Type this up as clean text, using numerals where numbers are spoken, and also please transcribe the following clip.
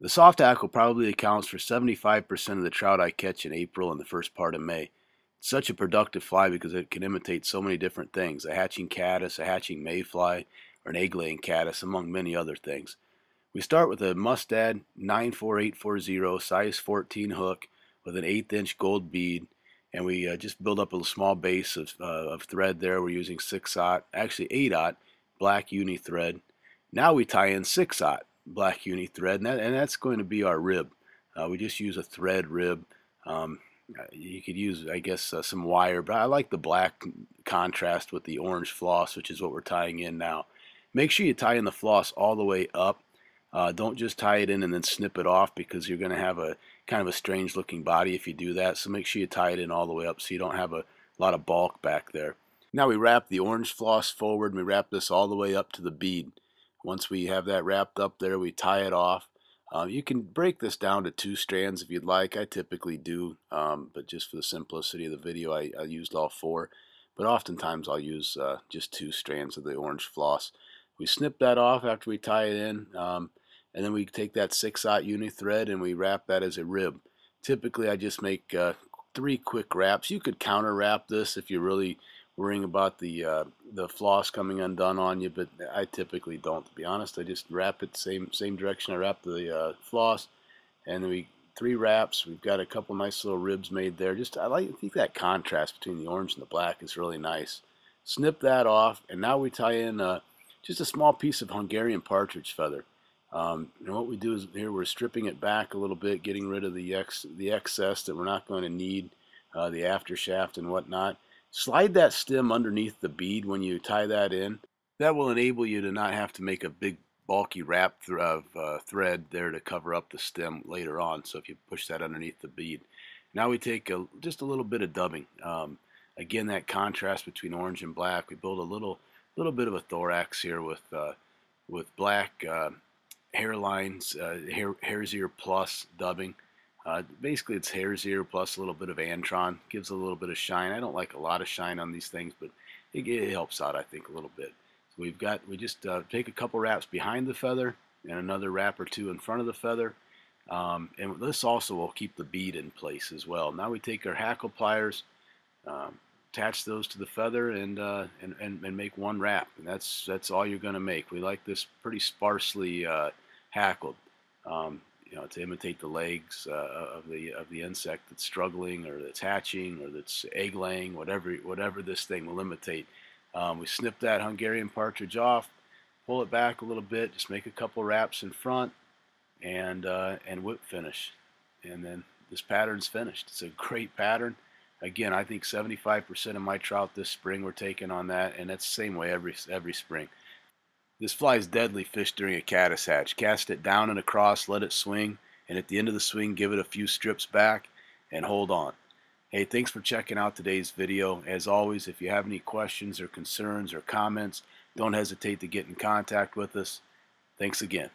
The soft hackle probably accounts for 75% of the trout I catch in April and the first part of May. It's such a productive fly because it can imitate so many different things, a hatching caddis, a hatching mayfly, or an egg-laying caddis, among many other things. We start with a Mustad 94840 size 14 hook with an 1/8 inch gold bead, and we just build up a small base of thread there. We're using 6/0, actually 8/0 black uni thread. Now we tie in 6/0 black uni thread, and that's going to be our rib. We just use a thread rib. Um, you could use, I guess, some wire, but I like the black contrast with the orange floss, which is what we're tying in now. Make sure you tie in the floss all the way up. Don't just tie it in and then snip it off, because you're going to have a kind of a strange looking body if you do that. So make sure you tie it in all the way up so you don't have a lot of bulk back there. Now we wrap the orange floss forward, and we wrap this all the way up to the bead. Once we have that wrapped up there, we tie it off. You can break this down to 2 strands if you'd like. I typically do, but just for the simplicity of the video, I used all 4. But oftentimes I'll use just 2 strands of the orange floss. We snip that off after we tie it in, and then we take that 6/0 uni thread and we wrap that as a rib. Typically I just make 3 quick wraps. You could counter wrap this if you're really worrying about the floss coming undone on you, but I typically don't, to be honest. I just wrap it same direction I wrap the floss, and then we 3 wraps. We've got a couple nice little ribs made there. I think that contrast between the orange and the black is really nice. Snip that off, and now we tie in just a small piece of Hungarian partridge feather. And what we do is here we're stripping it back a little bit, getting rid of the excess that we're not going to need, the after shaft and whatnot. Slide that stem underneath the bead when you tie that in. That will enable you to not have to make a big bulky wrap of thread there to cover up the stem later on. So if you push that underneath the bead. Now we take just a little bit of dubbing. Again, that contrast between orange and black. We build a little bit of a thorax here with black hairlines, hare's ear plus dubbing. Basically, it's hare's ear plus a little bit of antron. Gives a little bit of shine. I don't like a lot of shine on these things, but it helps out, I think, a little bit. So we just take a couple wraps behind the feather and another wrap or 2 in front of the feather. And this also will keep the bead in place as well. Now we take our hackle pliers, attach those to the feather, and make 1 wrap. And that's all you're going to make. We like this pretty sparsely hackled. To imitate the legs of the insect that's struggling, or that's hatching, or that's egg laying, whatever this thing will imitate. We snip that Hungarian partridge off, pull it back a little bit, just make a couple wraps in front, and whip finish, and then this pattern's finished. It's a great pattern. Again, I think 75% of my trout this spring were taken on that, and that's the same way every spring. This fly is deadly fished during a caddis hatch. Cast it down and across, let it swing, and at the end of the swing, give it a few strips back and hold on. Hey, thanks for checking out today's video. As always, if you have any questions or concerns or comments, don't hesitate to get in contact with us. Thanks again.